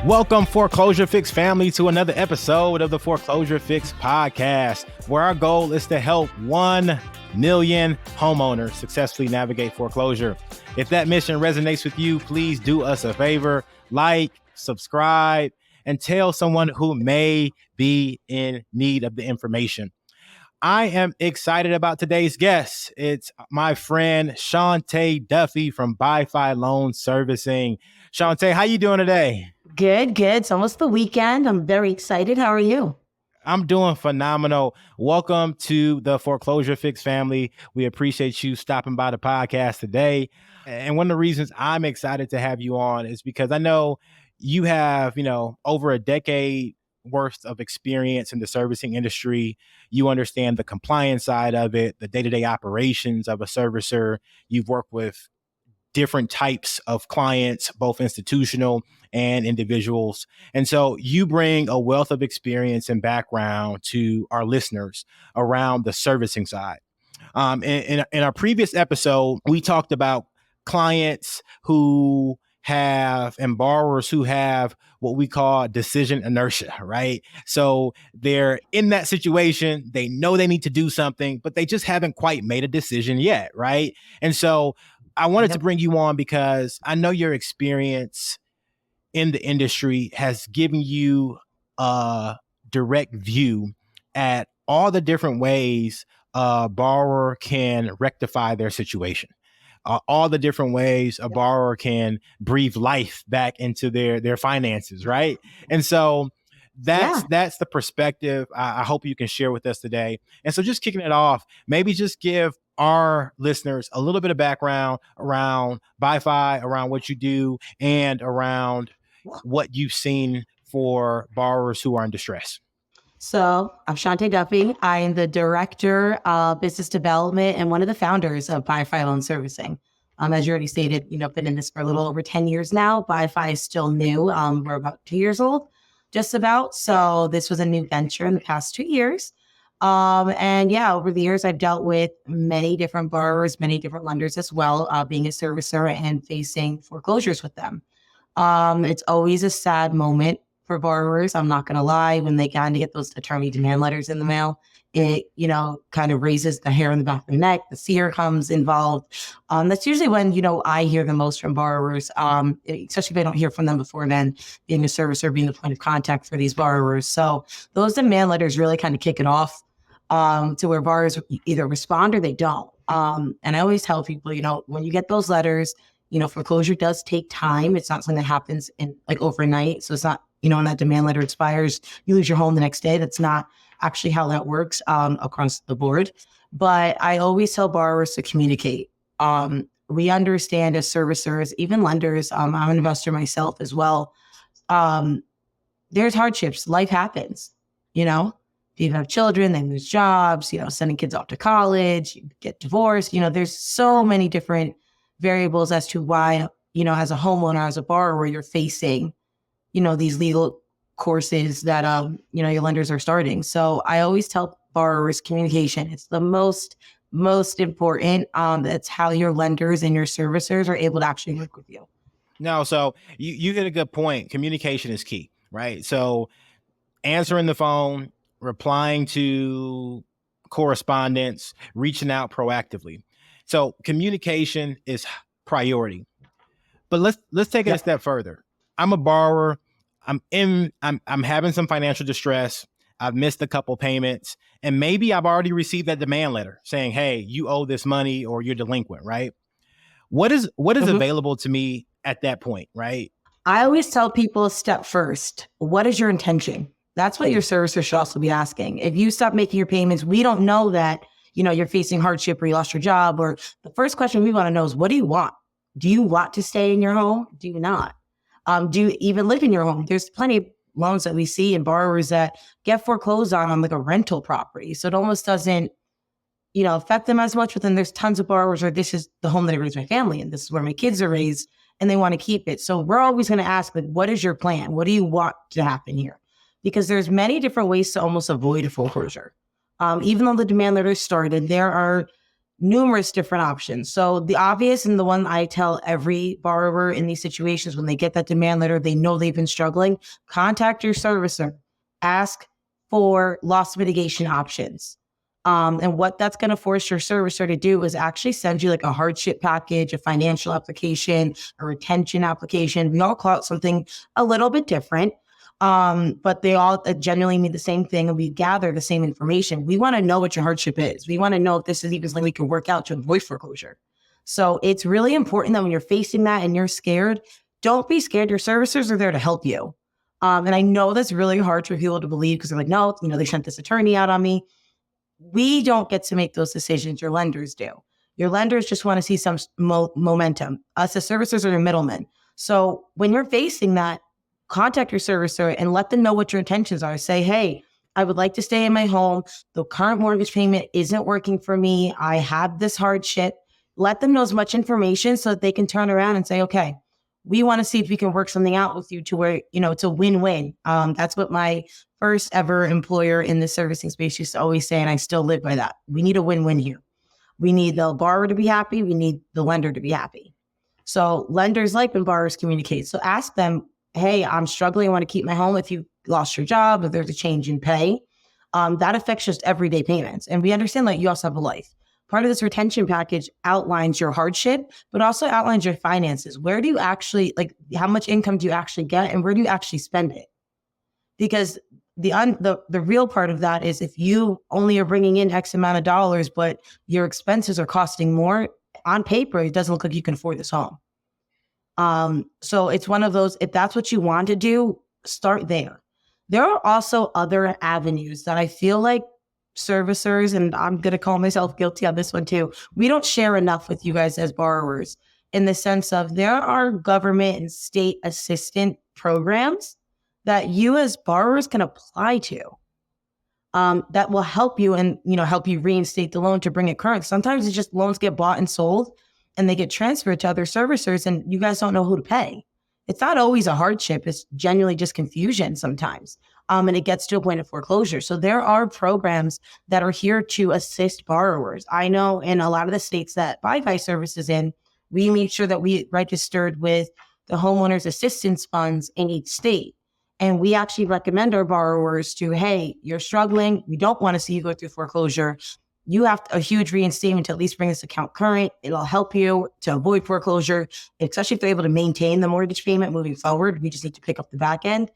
Welcome, Foreclosure Fix family, to another episode of the Foreclosure Fix Podcast, where our goal is to help 1 million homeowners successfully navigate foreclosure. If that mission resonates with you, please do us a favor, like, subscribe, and tell someone who may be in need of the information. I am excited about today's guest. It's my friend Shante Duffy from BIFI Loan Servicing. Shante, how you doing today? Good. It's almost the weekend. I'm very excited. How are you? I'm doing phenomenal. Welcome to the Foreclosure Fix family. We appreciate you stopping by the podcast today. And one of the reasons I'm excited to have you on is because I know you have, over a decade worth of experience in the servicing industry. You understand the compliance side of it, the day-to-day operations of a servicer. You've worked with different types of clients, both institutional and individuals. And so you bring a wealth of experience and background to our listeners around the servicing side. In our previous episode, we talked about clients who have and borrowers who have what we call decision inertia, right? So they're in that situation, they know they need to do something, but they just haven't quite made a decision yet, right? And so I wanted to bring you on because I know your experience in the industry has given you a direct view at all the different ways a borrower can rectify their situation. All the different ways a borrower can breathe life back into their finances, right? And so that's the perspective I hope you can share with us today. And so just kicking it off, maybe just give our listeners a little bit of background around BIFI, around what you do, and around what you've seen for borrowers who are in distress. So I'm Shante Duffy. I am the Director of Business Development and one of the founders of BIFI Loan Servicing. As you already stated, been in this for a little over 10 years now. BIFI is still new. We're about 2 years old, just about. So this was a new venture in the past 2 years. Over the years, I've dealt with many different borrowers, many different lenders as well, being a servicer and facing foreclosures with them. It's always a sad moment for borrowers. I'm not going to lie. When they kind of get those attorney demand letters in the mail, it, kind of raises the hair on the back of the neck. The fear comes involved. That's usually when, I hear the most from borrowers, especially if I don't hear from them before then, being a servicer, being the point of contact for these borrowers. So those demand letters really kind of kick it off to where borrowers either respond or they don't. And I always tell people, when you get those letters, foreclosure does take time. It's not something that happens in overnight. So it's not, when that demand letter expires, you lose your home the next day. That's not actually how that works across the board. But I always tell borrowers to communicate. We understand as servicers, even lenders, I'm an investor myself as well. There's hardships. Life happens, If you have children, they lose jobs, sending kids off to college, you get divorced. There's so many different variables as to why, as a homeowner, as a borrower, you're facing, these legal courses that, your lenders are starting. So I always tell borrowers communication. It's the most important. That's how your lenders and your servicers are able to actually work with you. No, so you hit a good point. Communication is key, right? So answering the phone, replying to correspondence, reaching out proactively. So communication is priority. But let's take it a step further. I'm a borrower. I'm having some financial distress. I've missed a couple payments, and maybe I've already received that demand letter saying, "Hey, you owe this money or you're delinquent," right? What is available to me at that point, right? I always tell people step first. What is your intention? That's what your servicer should also be asking. If you stop making your payments, we don't know that, you're facing hardship or you lost your job. Or the first question we want to know is, what do you want? Do you want to stay in your home? Do you not? Do you even live in your home? There's plenty of loans that we see and borrowers that get foreclosed on like a rental property. So it almost doesn't, affect them as much. But then there's tons of borrowers where this is the home that I raised my family in. This is where my kids are raised and they want to keep it. So we're always going to ask, what is your plan? What do you want to happen here? Because there's many different ways to almost avoid a foreclosure. Even though the demand letter started, there are numerous different options. So the obvious, and the one I tell every borrower in these situations, when they get that demand letter, they know they've been struggling, contact your servicer, ask for loss mitigation options. And what that's going to force your servicer to do is actually send you like a hardship package, a financial application, a retention application. We all call it something a little bit different. But they all generally mean the same thing, and we gather the same information. We want to know what your hardship is. We want to know if this is even something we can work out to avoid foreclosure. So it's really important that when you're facing that and you're scared, don't be scared. Your servicers are there to help you. And I know that's really hard for people to believe because they're like, no, they sent this attorney out on me. We don't get to make those decisions. Your lenders do. Your lenders just want to see some momentum. Us as servicers are your middlemen. So when you're facing that, contact your servicer and let them know what your intentions are. Say, hey, I would like to stay in my home. The current mortgage payment isn't working for me. I have this hardship. Let them know as much information so that they can turn around and say, okay, we want to see if we can work something out with you to where, it's a win-win. That's what my first ever employer in the servicing space used to always say, and I still live by that. We need a win-win here. We need the borrower to be happy. We need the lender to be happy. So lenders like when borrowers communicate. So ask them, hey, I'm struggling. I want to keep my home. If you lost your job, if there's a change in pay, that affects just everyday payments. And we understand that you also have a life. Part of this retention package outlines your hardship, but also outlines your finances. Where do you actually, how much income do you actually get and where do you actually spend it? Because the real part of that is if you only are bringing in X amount of dollars, but your expenses are costing more, on paper, it doesn't look like you can afford this home. So it's one of those, if that's what you want to do, start there. There are also other avenues that I feel like servicers, and I'm going to call myself guilty on this one too, we don't share enough with you guys as borrowers in the sense of there are government and state assistant programs that you as borrowers can apply to that will help you and, help you reinstate the loan to bring it current. Sometimes it's just loans get bought and sold and they get transferred to other servicers and you guys don't know who to pay. It's not always a hardship. It's genuinely just confusion sometimes. And it gets to a point of foreclosure. So there are programs that are here to assist borrowers. I know in a lot of the states that BIFI services in, we made sure that we registered with the homeowners assistance funds in each state. And we actually recommend our borrowers to, hey, you're struggling. We don't want to see you go through foreclosure. You have a huge reinstatement to at least bring this account current. It'll help you to avoid foreclosure, especially if they're able to maintain the mortgage payment moving forward. We just need to pick up the back end.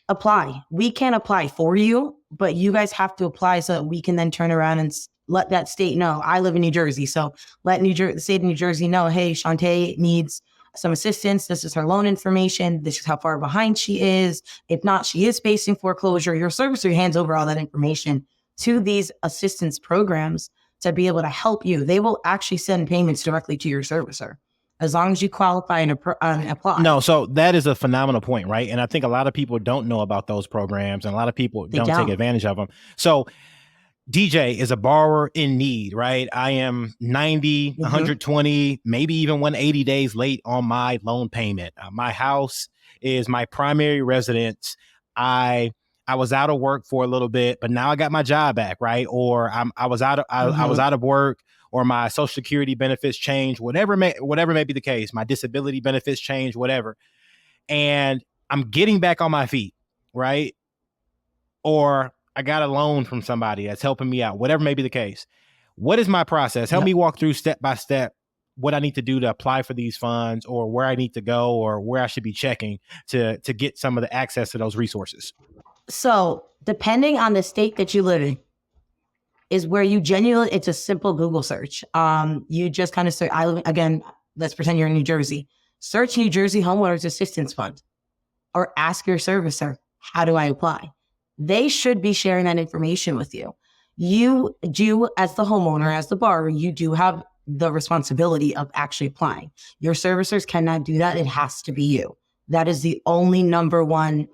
Apply. We can't apply for you, but you guys have to apply so that we can then turn around and let that state know. I live in New Jersey, so let the state of New Jersey know, hey, Shante needs some assistance. This is her loan information. This is how far behind she is. If not, she is facing foreclosure. Your servicer hands over all that information to these assistance programs to be able to help you. They will actually send payments directly to your servicer as long as you qualify and apply. No, so that is a phenomenal point, right? And I think a lot of people don't know about those programs and a lot of people don't take advantage of them. So DJ is a borrower in need, right? I am 90, 120, maybe even 180 days late on my loan payment. My house is my primary residence. I was out of work for a little bit, but now I got my job back, right? Or I was out of work, or my Social Security benefits changed, whatever may be the case. My disability benefits changed, whatever. And I'm getting back on my feet, right? Or I got a loan from somebody that's helping me out, whatever may be the case. What is my process? Help me walk through step by step what I need to do to apply for these funds, or where I need to go, or where I should be checking to get some of the access to those resources. So depending on the state that you live in is where you genuinely, it's a simple Google search. You just kind of search, let's pretend you're in New Jersey. Search New Jersey Homeowners Assistance Fund or ask your servicer, how do I apply? They should be sharing that information with you. You do, as the homeowner, as the borrower, you do have the responsibility of actually applying. Your servicers cannot do that. It has to be you. That is the only number one,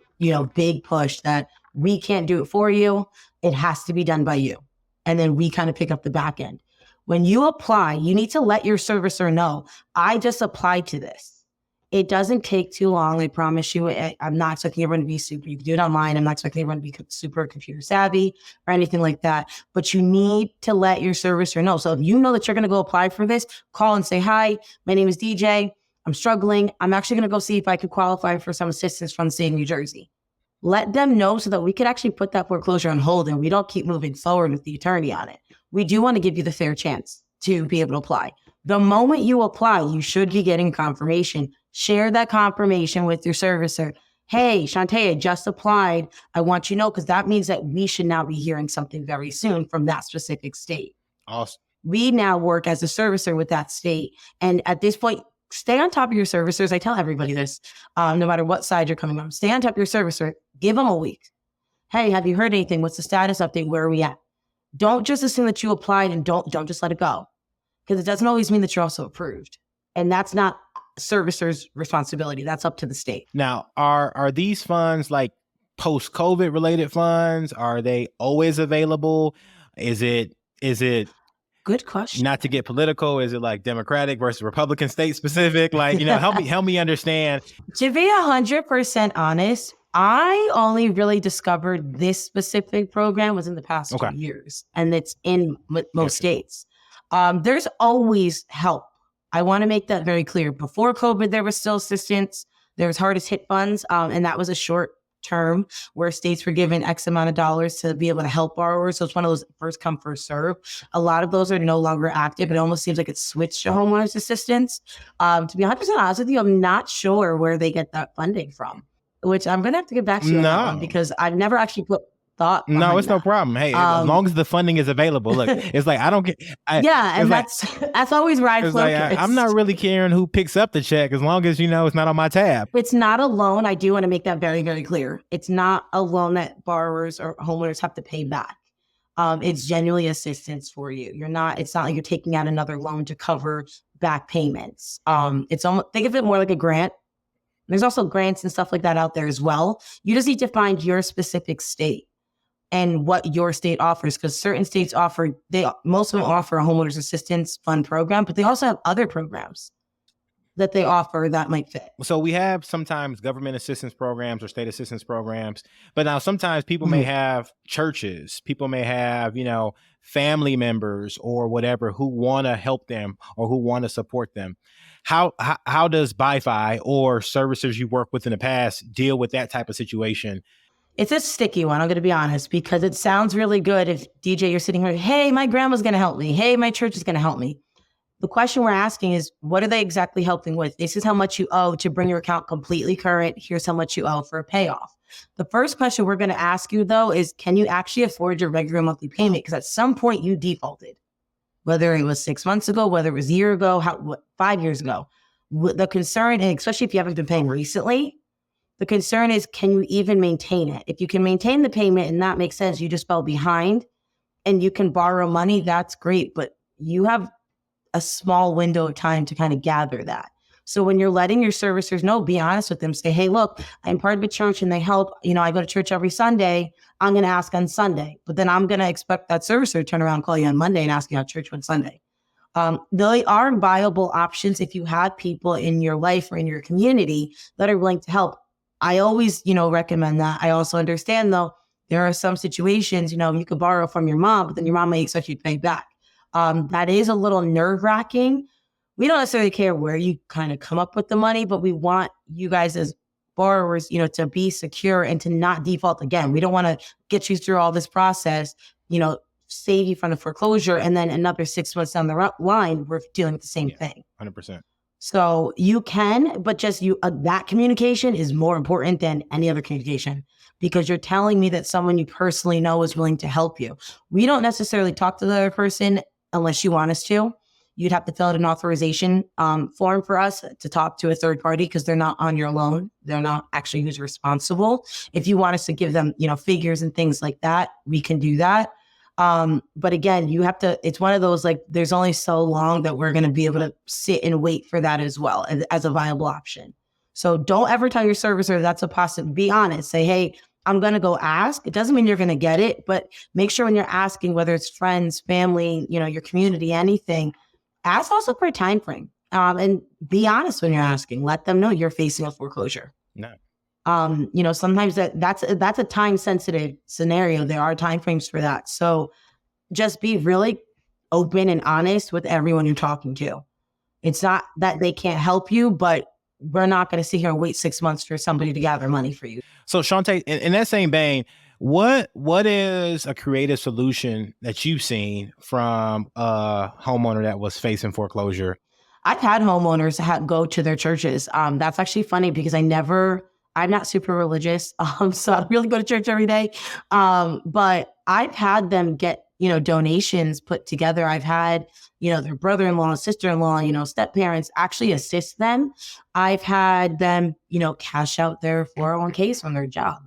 big push, that we can't do it for you. It has to be done by you. And then we kind of pick up the back end. When you apply, you need to let your servicer know, I just applied to this. It doesn't take too long. I promise you. I'm not expecting everyone to be super. You can do it online. I'm not expecting everyone to be super computer savvy or anything like that. But you need to let your servicer know. So if you know that you're going to go apply for this, call and say, hi, my name is DJ. I'm struggling. I'm actually going to go see if I could qualify for some assistance from the state of New Jersey. Let them know so that we could actually put that foreclosure on hold and we don't keep moving forward with the attorney on it. We do want to give you the fair chance to be able to apply. The moment you apply, you should be getting confirmation. Share that confirmation with your servicer. Hey, Shante, I just applied. I want you to know, because that means that we should now be hearing something very soon from that specific state. Awesome. We now work as a servicer with that state. And at this point, stay on top of your servicers. I tell everybody this, no matter what side you're coming from. Stay on top of your servicer. Give them a week. Hey, have you heard anything? What's the status update? Where are we at? Don't just assume that you applied and don't just let it go. Because it doesn't always mean that you're also approved. And that's not servicer's responsibility. That's up to the state. Now, are these funds like post-COVID related funds? Are they always available? Is it good question? Not to get political, is it like Democratic versus Republican, state specific? Like, help me understand. To be 100% honest, I only really discovered this specific program was in the past 2 years, and it's in most states. There's always help. I want to make that very clear. Before COVID, there was still assistance. There was hardest hit funds, and that was a short term where states were given X amount of dollars to be able to help borrowers. So it's one of those first come, first serve. A lot of those are no longer active. It almost seems like it's switched to homeowners assistance. To be 100% honest with you, I'm not sure where they get that funding from, which I'm going to have to get back to you on that one, because I've never actually put thought. No, it's no problem. Hey, as long as the funding is available. Look, it's like, I don't get. And that's always where I focus. Like, I'm not really caring who picks up the check as long as, it's not on my tab. It's not a loan. I do want to make that very, very clear. It's not a loan that borrowers or homeowners have to pay back. It's genuinely assistance for you. It's not like you're taking out another loan to cover back payments. It's almost, think of it more like a grant. There's also grants and stuff like that out there as well. You just need to find your specific state and what your state offers, because certain states most of them offer a homeowners assistance fund program, but they also have other programs that they offer that might fit. So we have sometimes government assistance programs or state assistance programs, but now sometimes people may have churches, people may have, family members or whatever who want to help them or who want to support them. How does BIFI or servicers you work with in the past deal with that type of situation? It's a sticky one, I'm going to be honest, because it sounds really good if, DJ, you're sitting here, hey, my grandma's going to help me. Hey, my church is going to help me. The question we're asking is, what are they exactly helping with? This is how much you owe to bring your account completely current. Here's how much you owe for a payoff. The first question we're going to ask you, though, is can you actually afford your regular monthly payment? Because at some point you defaulted, whether it was 6 months ago, whether it was a year ago, 5 years ago. The concern, and especially if you haven't been paying recently, the concern is, can you even maintain it? If you can maintain the payment and that makes sense, you just fell behind and you can borrow money, that's great. But you have a small window of time to kind of gather that. So when you're letting your servicers know, be honest with them. Say, hey, look, I'm part of a church and they help. I go to church every Sunday. I'm going to ask on Sunday. But then I'm going to expect that servicer to turn around and call you on Monday and ask you how church went Sunday. They are viable options if you have people in your life or in your community that are willing to help. I always, recommend that. I also understand, though, there are some situations, you could borrow from your mom, but then your mom may expect you to pay back. That is a little nerve-wracking. We don't necessarily care where you kind of come up with the money, but we want you guys as borrowers, to be secure and to not default again. We don't want to get you through all this process, save you from the foreclosure, and then another 6 months down the line, we're dealing with the same thing. 100%. So you can, but just that communication is more important than any other communication, because you're telling me that someone you personally know is willing to help you. We don't necessarily talk to the other person unless you want us to. You'd have to fill out an authorization form for us to talk to a third party, because they're not on your loan. They're not actually who's responsible. If you want us to give them, figures and things like that, we can do that. But again, it's one of those, like, there's only so long that we're going to be able to sit and wait for that as well as a viable option. So don't ever tell your servicer that's a possibility. Be honest. Say, hey, I'm going to go ask. It doesn't mean you're going to get it, but make sure when you're asking, whether it's friends, family, your community, anything, ask also for a time frame. And be honest when you're asking. Let them know you're facing a foreclosure. No. Sometimes that's a time sensitive scenario. There are timeframes for that. So just be really open and honest with everyone you're talking to. It's not that they can't help you, but we're not going to sit here and wait 6 months for somebody to gather money for you. So Shante, in that same vein, what is a creative solution that you've seen from a homeowner that was facing foreclosure? I've had homeowners go to their churches. That's actually funny because I'm not super religious, so I don't really go to church every day. But I've had them get, donations put together. I've had, their brother-in-law, sister-in-law, step-parents actually assist them. I've had them, cash out their 401ks from their job.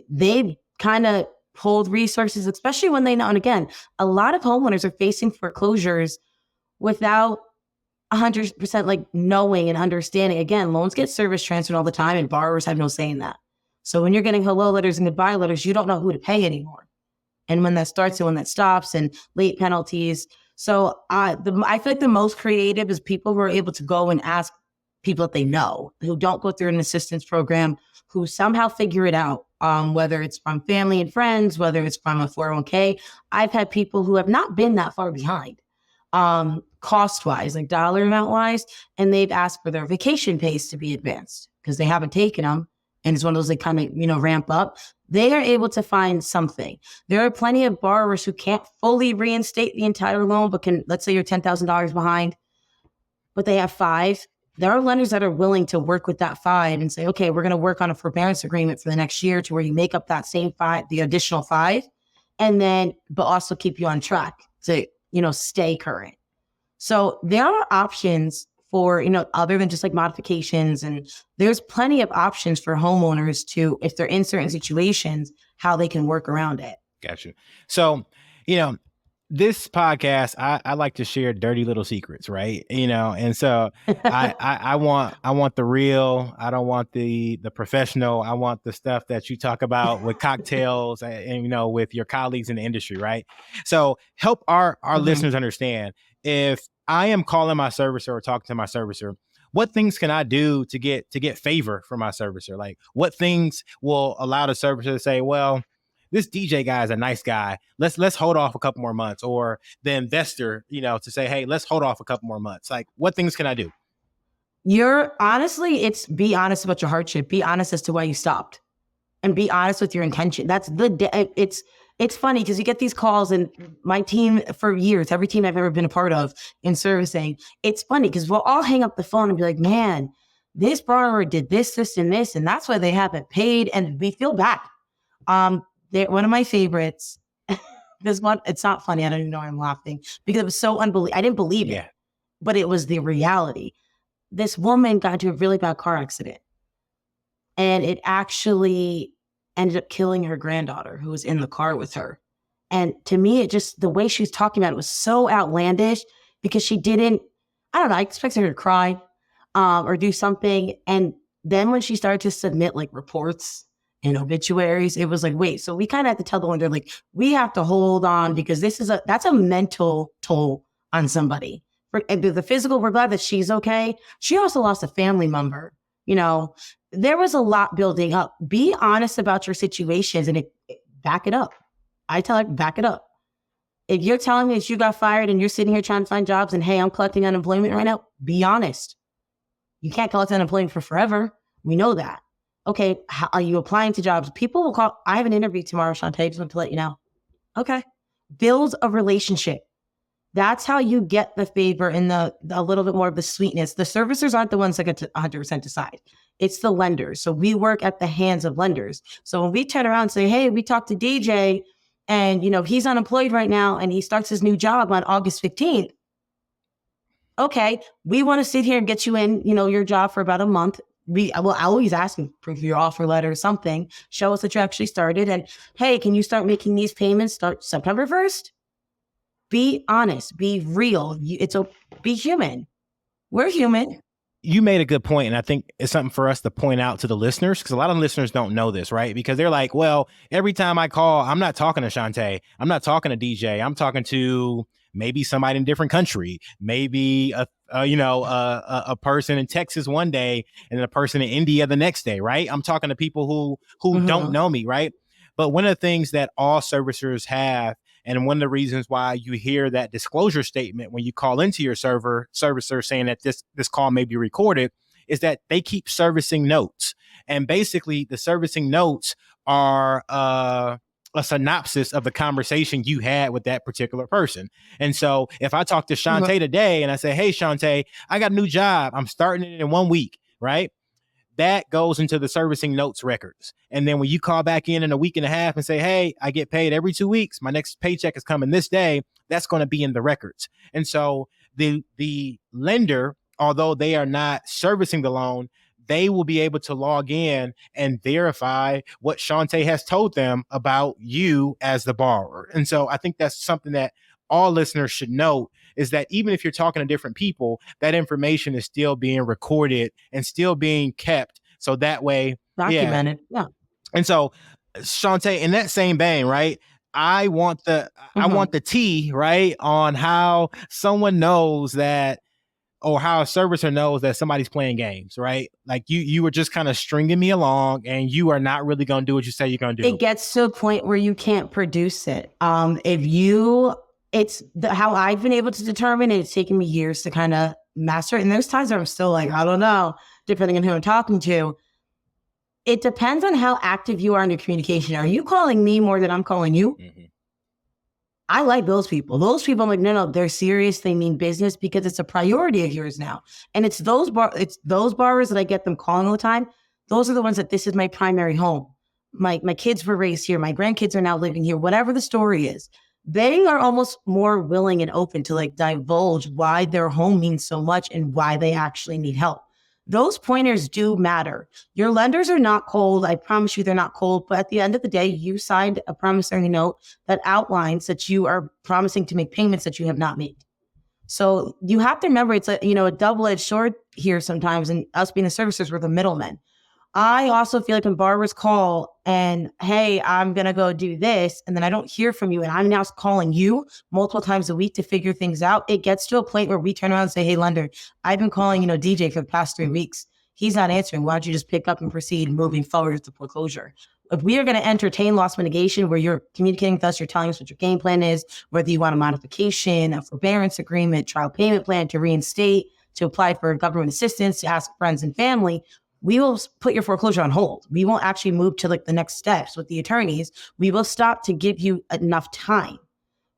They've kind of pulled resources, especially when they know. And again, a lot of homeowners are facing foreclosures without 100% like knowing and understanding. Again, loans get service transferred all the time and borrowers have no say in that. So when you're getting hello letters and goodbye letters, you don't know who to pay anymore. And when that starts and when that stops and late penalties. So I feel like the most creative is people who are able to go and ask people that they know, who don't go through an assistance program, who somehow figure it out, whether it's from family and friends, whether it's from a 401k. I've had people who have not been that far behind, cost-wise, like dollar amount-wise, and they've asked for their vacation pays to be advanced because they haven't taken them. And it's one of those that kind of, ramp up. They are able to find something. There are plenty of borrowers who can't fully reinstate the entire loan, but let's say you're $10,000 behind, but they have 5. There are lenders that are willing to work with that 5 and say, okay, we're going to work on a forbearance agreement for the next year to where you make up that same 5, the additional 5, and then, but also keep you on track to, stay current. So there are options for, other than just like modifications, and there's plenty of options for homeowners to, if they're in certain situations, how they can work around it. Gotcha. So, this podcast, I like to share dirty little secrets, right? And so I want the real. I don't want the professional. I want the stuff that you talk about with cocktails and with your colleagues in the industry, right? So help our listeners understand, if I am calling my servicer or talking to my servicer, what things can I do to get favor from my servicer? Like, what things will allow the servicer to say, well, this DJ guy is a nice guy. Let's hold off a couple more months, or the investor, to say, hey, let's hold off a couple more months. Like, what things can I do? It's be honest about your hardship. Be honest as to why you stopped, and be honest with your intention. It's funny because you get these calls, and my team for years, every team I've ever been a part of in servicing, it's funny because we'll all hang up the phone and be like, man, this borrower did this, and this, and that's why they haven't paid. And we feel bad. One of my favorites, this one, it's not funny. I don't even know why I'm laughing because it was so unbelievable. I didn't believe it, but it was the reality. This woman got into a really bad car accident, and it actually ended up killing her granddaughter who was in the car with her. And to me, the way she was talking about it was so outlandish because she didn't, I don't know, I expected her to cry or do something. And then when she started to submit like reports and obituaries, it was like, wait, so we kind of had to tell the lender, like, we have to hold on because that's a mental toll on somebody. For the physical, we're glad that she's okay. She also lost a family member. There was a lot building up. Be honest about your situations and back it up. I tell her, back it up. If you're telling me that you got fired and you're sitting here trying to find jobs and, hey, I'm collecting unemployment right now, be honest. You can't collect unemployment for forever. We know that. Okay, how are you applying to jobs? People will call. I have an interview tomorrow, Shante. Just want to let you know. Okay. Build a relationship. That's how you get the favor and a little bit more of the sweetness. The servicers aren't the ones that get to 100% decide. It's the lenders. So we work at the hands of lenders. So when we turn around and say, hey, we talked to DJ and, he's unemployed right now and he starts his new job on August 15th. Okay, we want to sit here and get you in, your job for about a month. I will always ask you, proof of your offer letter or something. Show us that you actually started. And hey, can you start making these payments start September 1st? Be honest, be real. Be human. We're human. You made a good point, and I think it's something for us to point out to the listeners, because a lot of listeners don't know this, right? Because they're like, well, every time I call, I'm not talking to Shante. I'm not talking to DJ. I'm talking to maybe somebody in a different country, maybe a a person in Texas one day and a person in India the next day, right? I'm talking to people who don't know me, right? But one of the things that all servicers have, and one of the reasons why you hear that disclosure statement when you call into your servicer saying that this call may be recorded, is that they keep servicing notes. And basically the servicing notes are a synopsis of the conversation you had with that particular person. And so if I talk to Shante today and I say, hey, Shante, I got a new job, I'm starting it in 1 week, right? That goes into the servicing notes records. And then when you call back in a week and a half and say, hey, I get paid every 2 weeks, my next paycheck is coming this day, that's going to be in the records. And so the lender, although they are not servicing the loan, they will be able to log in and verify what Shante has told them about you as the borrower. And so I think that's something that all listeners should know, is that even if you're talking to different people, that information is still being recorded and still being kept. So that way, documented. Yeah. And so, Shante, in that same vein, right? I want the tea, right, on how someone knows that, or how a servicer knows that somebody's playing games, right? Like you were just kind of stringing me along and you are not really going to do what you say you're going to do. It gets to a point where you can't produce it. How I've been able to determine it, it's taken me years to kind of master it. And there's times where I'm still like, I don't know, depending on who I'm talking to. It depends on how active you are in your communication. Are you calling me more than I'm calling you? Mm-hmm. I like those people. Those people, I'm like, no, they're serious. They mean business because it's a priority of yours now. And it's those borrowers that I get them calling all the time. Those are the ones that this is my primary home. My kids were raised here. My grandkids are now living here. Whatever the story is, they are almost more willing and open to like divulge why their home means so much and why they actually need help. Those pointers do matter. Your lenders are not cold. I promise you they're not cold. But at the end of the day, you signed a promissory note that outlines that you are promising to make payments that you have not made. So you have to remember it's a double-edged sword here sometimes. And us being the servicers, we're the middlemen. I also feel like when borrowers call and, hey, I'm going to go do this, and then I don't hear from you, and I'm now calling you multiple times a week to figure things out, it gets to a point where we turn around and say, hey, lender, I've been calling, DJ for the past 3 weeks. He's not answering. Why don't you just pick up and proceed moving forward with the foreclosure? If we are going to entertain loss mitigation where you're communicating with us, you're telling us what your game plan is, whether you want a modification, a forbearance agreement, trial payment plan to reinstate, to apply for government assistance, to ask friends and family, we will put your foreclosure on hold. We won't actually move to like the next steps with the attorneys. We will stop to give you enough time,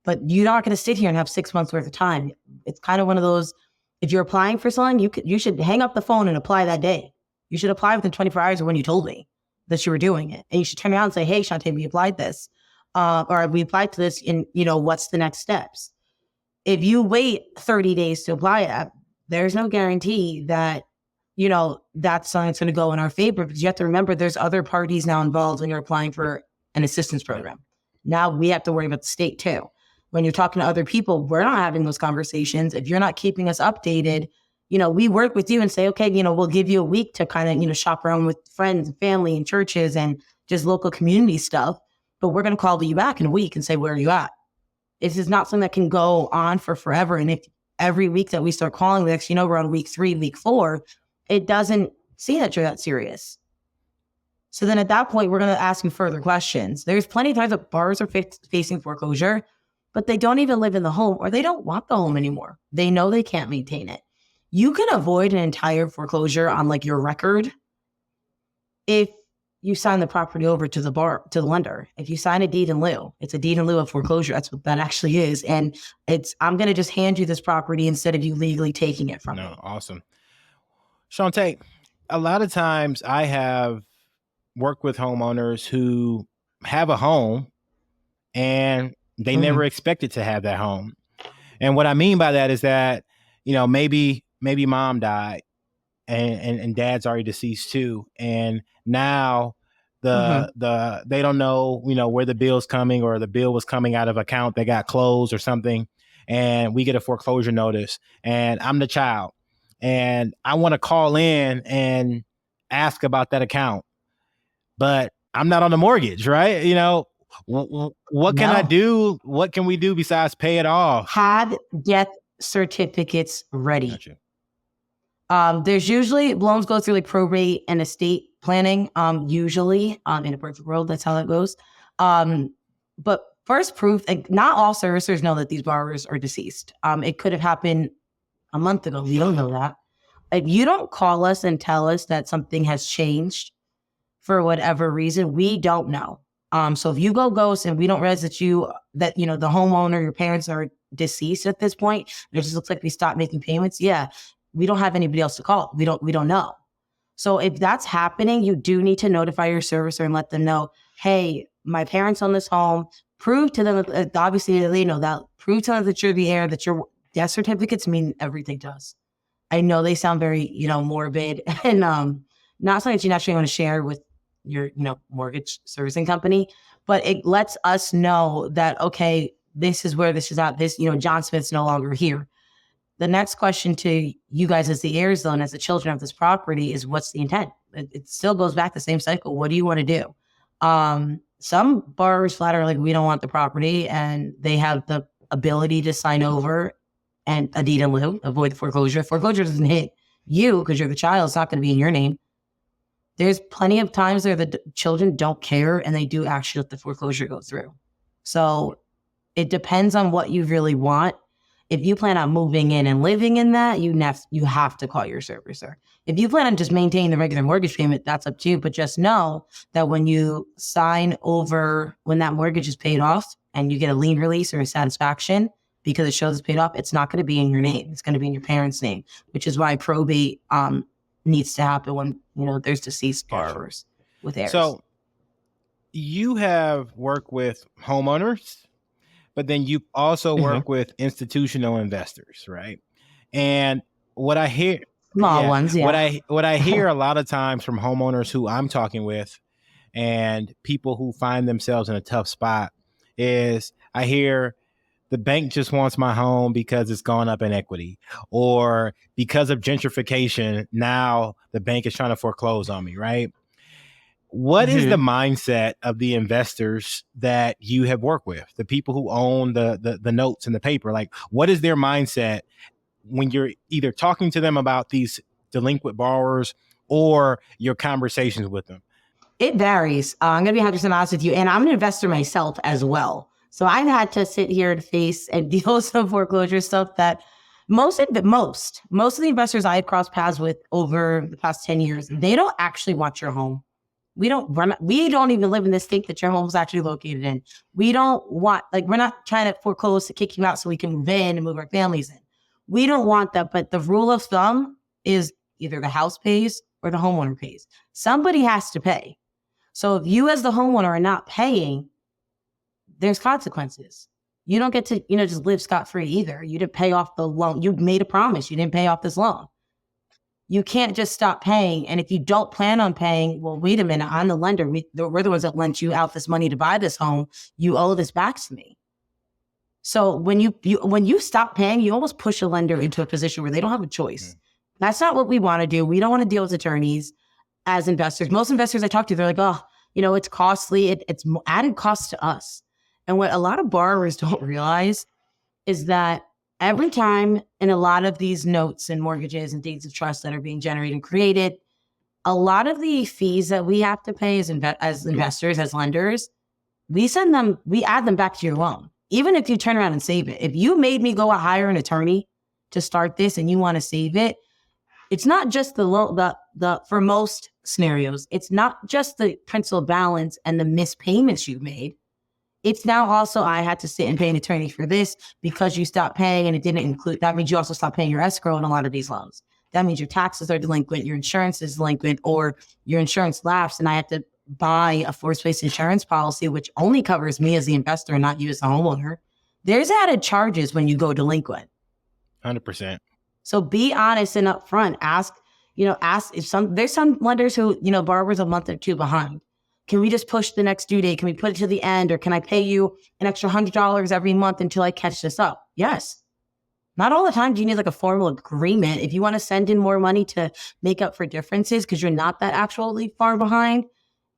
but you're not going to sit here and have 6 months worth of time. It's kind of one of those, if you're applying for something, you should hang up the phone and apply that day. You should apply within 24 hours of when you told me that you were doing it. And you should turn around and say, hey, Shante, we applied this, or we applied to this, and what's the next steps? If you wait 30 days to apply it, there's no guarantee that that's something that's going to go in our favor, because you have to remember there's other parties now involved when you're applying for an assistance program. Now we have to worry about the state too. When you're talking to other people, we're not having those conversations. If you're not keeping us updated, we work with you and say, okay, we'll give you a week to kind of, shop around with friends and family and churches and just local community stuff. But we're going to call you back in a week and say, where are you at? This is not something that can go on for forever. And if every week that we start calling, we're on week 3, week 4, it doesn't see that you're that serious. So then at that point, we're going to ask you further questions. There's plenty of times that borrowers are facing foreclosure, but they don't even live in the home, or they don't want the home anymore. They know they can't maintain it. You can avoid an entire foreclosure on like your record if you sign the property over to the lender. If you sign a deed in lieu, it's a deed in lieu of foreclosure. That's what that actually is. And I'm going to just hand you this property instead of you legally taking it from me. Awesome. Shante, a lot of times I have worked with homeowners who have a home and they never expected to have that home. And what I mean by that is that, maybe mom died and dad's already deceased too. And now they don't know, where the bill's coming, or the bill was coming out of account that got closed or something. And we get a foreclosure notice and I'm the child. And I want to call in and ask about that account, but I'm not on the mortgage, right? What can I do? What can we do besides pay it off? Had death certificates ready. Gotcha. There's usually loans go through like probate and estate planning. Usually, in a perfect world, that's how it goes. But first proof, like, not all servicers know that these borrowers are deceased. It could have happened a month ago. We don't know that. If you don't call us and tell us that something has changed for whatever reason, we don't know. So if you go ghost and we don't realize that the homeowner, your parents are deceased at this point, it just looks like we stopped making payments. Yeah, we don't have anybody else to call. We don't know. So if that's happening, you do need to notify your servicer and let them know, hey, my parents own this home. Prove to them, obviously they know that. Prove to them that you're the heir, that your death certificates mean everything to us. I know they sound very, morbid and not something that you naturally want to share with your, mortgage servicing company, but it lets us know that, okay, this is where this is at. This, John Smith's no longer here. The next question to you guys as the heirs, though, and as the children of this property is, what's the intent? It still goes back the same cycle. What do you want to do? Some borrowers flat are like, we don't want the property, and they have the ability to sign over and a deed in lieu, avoid the foreclosure. Foreclosure doesn't hit you because you're the child. It's not going to be in your name. There's plenty of times where the children don't care and they do actually let the foreclosure go through. So it depends on what you really want. If you plan on moving in and living in that, you have to call your servicer. If you plan on just maintaining the regular mortgage payment, that's up to you. But just know that when you sign over, when that mortgage is paid off and you get a lien release or a satisfaction because it shows it's paid off, it's not going to be in your name. It's going to be in your parents' name, which is why probate needs to happen when there's deceased borrowers with heirs. So you have worked with homeowners, but then you also work with institutional investors, right? And what I hear, small ones, yeah. What I hear a lot of times from homeowners who I'm talking with and people who find themselves in a tough spot is I hear the bank just wants my home because it's gone up in equity, or because of gentrification, now the bank is trying to foreclose on me, right? What is the mindset of the investors that you have worked with, the people who own the notes and the paper? Like, what is their mindset when you're either talking to them about these delinquent borrowers or your conversations with them? It varies. I'm going to be 100% honest with you. And I'm an investor myself as well. So I've had to sit here and face and deal with some foreclosure stuff that most of the investors I've crossed paths with over the past 10 years, they don't actually want your home. We don't even live in the state that your home is actually located in. We don't want, we're not trying to foreclose to kick you out so we can move in and move our families in. We don't want that. But the rule of thumb is either the house pays or the homeowner pays. Somebody has to pay. So if you as the homeowner are not paying, there's consequences. You don't get to, just live scot-free either. You didn't pay off the loan. You made a promise. You didn't pay off this loan. You can't just stop paying. And if you don't plan on paying, well, wait a minute, I'm the lender. We're the ones that lent you out this money to buy this home. You owe this back to me. So when you stop paying, you almost push a lender into a position where they don't have a choice. That's not what we want to do. We don't want to deal with attorneys as investors. Most investors I talk to, they're like, oh, it's costly. It's added cost to us. And what a lot of borrowers don't realize is that every time in a lot of these notes and mortgages and deeds of trust that are being generated and created, a lot of the fees that we have to pay as investors, as lenders, we add them back to your loan. Even if you turn around and save it. If you made me go out hire an attorney to start this and you want to save it, it's not just for most scenarios, it's not just the principal balance and the missed payments you've made. It's now also, I had to sit and pay an attorney for this because you stopped paying and it didn't include, that means you also stopped paying your escrow in a lot of these loans. That means your taxes are delinquent, your insurance is delinquent, or your insurance lapsed and I had to buy a force-based insurance policy, which only covers me as the investor and not you as the homeowner. There's added charges when you go delinquent. 100%. So be honest and upfront. Ask if there's some lenders who, borrowers a month or two behind. Can we just push the next due date? Can we put it to the end? Or can I pay you an extra $100 every month until I catch this up? Yes. Not all the time do you need a formal agreement. If you want to send in more money to make up for differences because you're not that actually far behind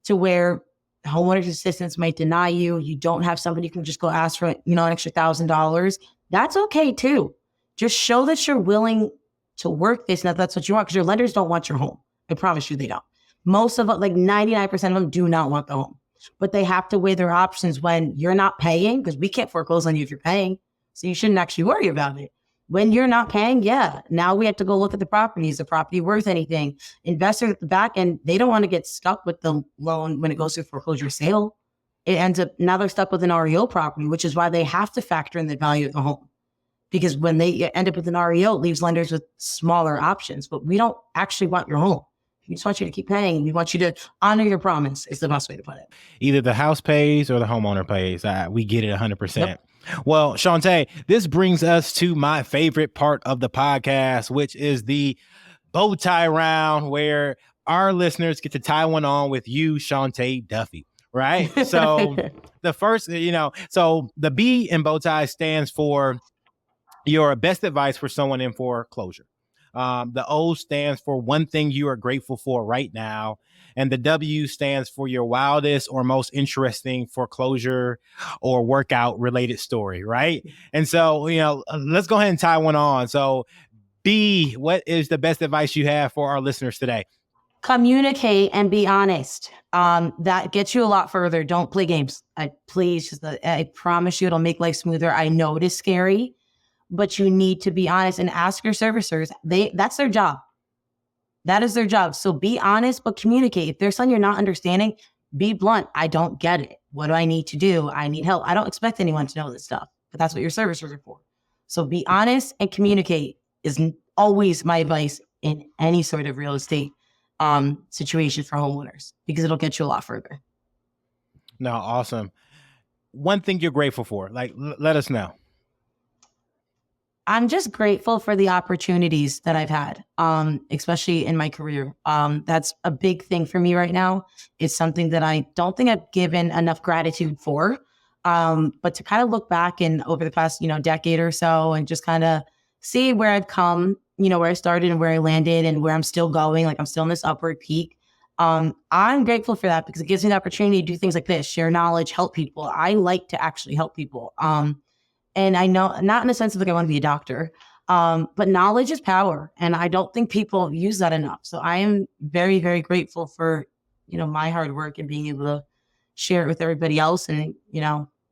to where homeowners assistance might deny you, you don't have somebody you can just go ask for, an extra $1,000. That's okay too. just show that you're willing to work this and that that's what you want, because your lenders don't want your home. I promise you they don't. Most of them, like 99% of them, do not want the home. But they have to weigh their options when you're not paying, because we can't foreclose on you if you're paying. So you shouldn't actually worry about it. When you're not paying, now we have to go look at the property. Is the property worth anything? Investors at the back end, they don't want to get stuck with the loan when it goes through foreclosure sale. It ends up, now they're stuck with an REO property, which is why they have to factor in the value of the home. Because when they end up with an REO, it leaves lenders with smaller options. But we don't actually want your home. We just want you to keep paying. We want you to honor your promise, is the best way to put it. Either the house pays or the homeowner pays. We get it 100%. Yep. Well, Shante, this brings us to my favorite part of the podcast, which is the bow tie round, where our listeners get to tie one on with you, Shante Duffy, right? So the first, so the B in bow tie stands for your best advice for someone in foreclosure. The O stands for one thing you are grateful for right now. And the W stands for your wildest or most interesting foreclosure or workout related story, right? And so, let's go ahead and tie one on. So B, what is the best advice you have for our listeners today? Communicate and be honest. That gets you a lot further. Don't play games. I promise you it'll make life smoother. I know it is scary, but you need to be honest and ask your servicers. That's their job. That is their job. So be honest, but communicate. If there's something you're not understanding, be blunt. I don't get it. What do I need to do? I need help. I don't expect anyone to know this stuff, but that's what your servicers are for. So be honest and communicate is always my advice in any sort of real estate situation for homeowners, because it'll get you a lot further. No, awesome. One thing you're grateful for, let us know. I'm just grateful for the opportunities that I've had, especially in my career. That's a big thing for me right now. It's something that I don't think I've given enough gratitude for. But to kind of look back and over the past, decade or so, and just kind of see where I've come, where I started and where I landed and where I'm still going, like I'm still in this upward peak. I'm grateful for that, because it gives me the opportunity to do things like this, share knowledge, help people. I like to actually help people. And I know, not in the sense of like I want to be a doctor, but knowledge is power. And I don't think people use that enough. So I am very, very grateful for, my hard work and being able to share it with everybody else and,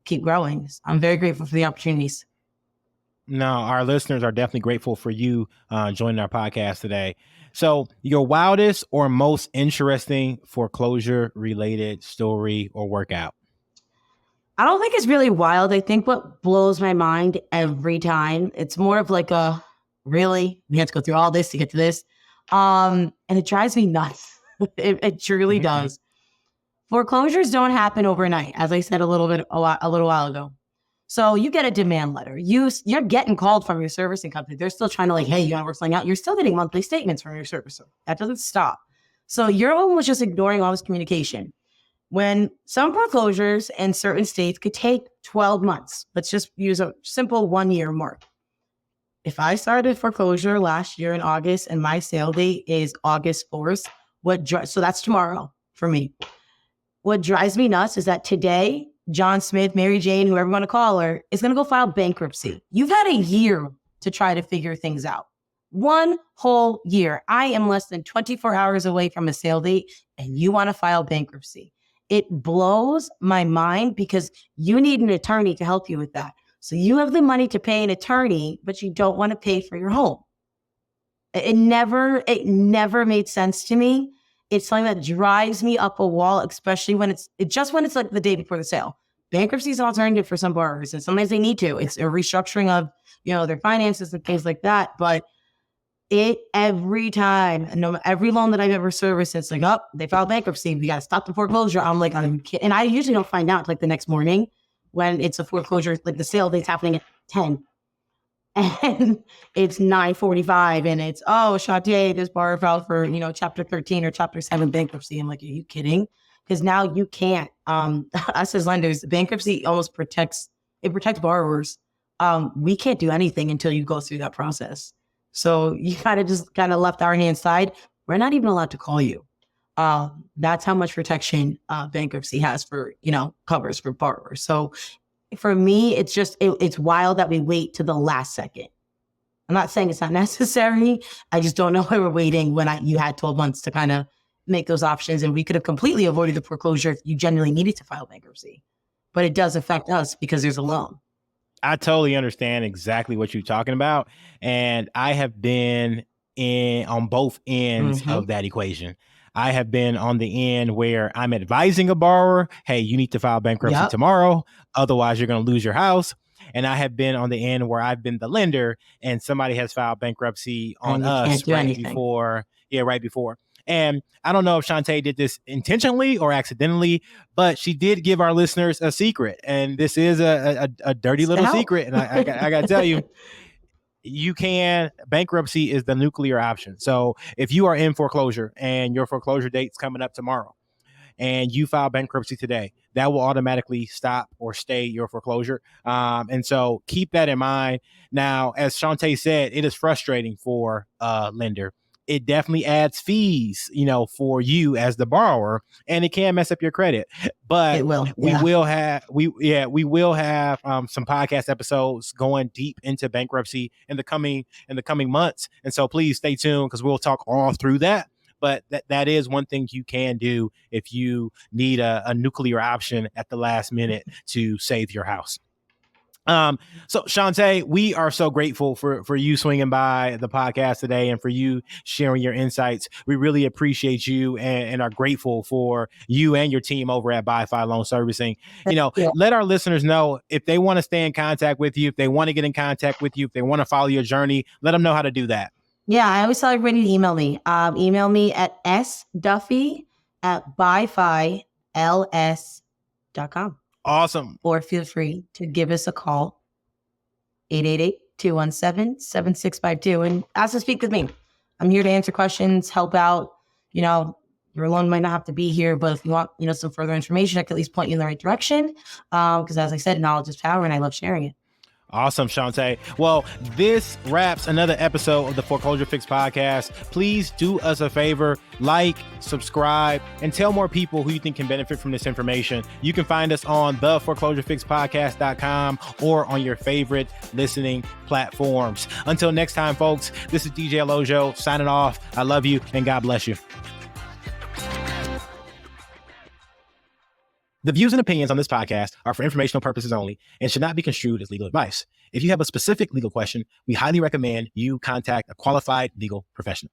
keep growing. I'm very grateful for the opportunities. No, our listeners are definitely grateful for you joining our podcast today. So your wildest or most interesting foreclosure related story or workout? I don't think it's really wild. I think what blows my mind every time, it's more of like really, we have to go through all this to get to this. And it drives me nuts. It truly does. Foreclosures don't happen overnight, as I said a little while ago. So you get a demand letter. You're getting called from your servicing company. They're still trying to hey, you want to work something out? You're still getting monthly statements from your servicer. That doesn't stop. So you're almost just ignoring all this communication. When some foreclosures in certain states could take 12 months, let's just use a simple 1 year mark. If I started foreclosure last year in August and my sale date is August 4th, so that's tomorrow for me. What drives me nuts is that today, John Smith, Mary Jane, whoever you want to call her, is going to go file bankruptcy. You've had a year to try to figure things out. 1 whole year. I am less than 24 hours away from a sale date, and you want to file bankruptcy. It blows my mind, because you need an attorney to help you with that. So you have the money to pay an attorney, but you don't want to pay for your home. It never made sense to me. It's something that drives me up a wall, especially when it's like the day before the sale. Bankruptcy is an alternative for some borrowers, and sometimes they need to. It's a restructuring of, their finances and things like that. But every time, every loan that I've ever serviced, it's like, they filed bankruptcy. We got to stop the foreclosure. I'm like, are you kidding? And I usually don't find out like the next morning when it's a foreclosure, like the sale date's happening at 10. And it's 9:45 and it's, Shante, this borrower filed for, chapter 13 or chapter 7 bankruptcy. I'm like, are you kidding? Because now you can't, us as lenders, bankruptcy almost protects borrowers. We can't do anything until you go through that process. So you kind of left our hands tied. We're not even allowed to call you. That's how much protection bankruptcy has for, covers for borrowers. So for me, it's just, it's wild that we wait to the last second. I'm not saying it's not necessary. I just don't know why we're waiting when you had 12 months to kind of make those options. And we could have completely avoided the foreclosure if you genuinely needed to file bankruptcy. But it does affect us because there's a loan. I totally understand exactly what you're talking about. And I have been on both ends of that equation. I have been on the end where I'm advising a borrower, hey, you need to file bankruptcy tomorrow. Otherwise, you're going to lose your house. And I have been on the end where I've been the lender and somebody has filed bankruptcy on us right before. And I don't know if Shante did this intentionally or accidentally, but she did give our listeners a secret. And this is a dirty little secret. And I got to tell you, bankruptcy is the nuclear option. So if you are in foreclosure and your foreclosure date's coming up tomorrow and you file bankruptcy today, that will automatically stop or stay your foreclosure. And so keep that in mind. Now, as Shante said, it is frustrating for a lender. It definitely adds fees, for you as the borrower, and it can mess up your credit. But it will. We will have some podcast episodes going deep into bankruptcy in the coming months. And so please stay tuned because we'll talk all through that. But that is one thing you can do if you need a nuclear option at the last minute to save your house. So Shante, we are so grateful for you swinging by the podcast today and for you sharing your insights. We really appreciate you and are grateful for you and your team over at BIFI Loan Servicing. Let our listeners know if they want to stay in contact with you, if they want to get in contact with you, if they want to follow your journey, let them know how to do that. Yeah, I always tell everybody to email me. Email me at sduffy@bifils.com. Awesome. Or feel free to give us a call, 888-217-7652, and ask to speak with me. I'm here to answer questions, help out. Your loan might not have to be here, but if you want, some further information, I can at least point you in the right direction. Because as I said, knowledge is power, and I love sharing it. Awesome, Shante. Well, this wraps another episode of the Foreclosure Fix Podcast. Please do us a favor, like, subscribe, and tell more people who you think can benefit from this information. You can find us on the foreclosurefixpodcast.com or on your favorite listening platforms. Until next time, folks, this is DJ Alojo signing off. I love you and God bless you. The views and opinions on this podcast are for informational purposes only and should not be construed as legal advice. If you have a specific legal question, we highly recommend you contact a qualified legal professional.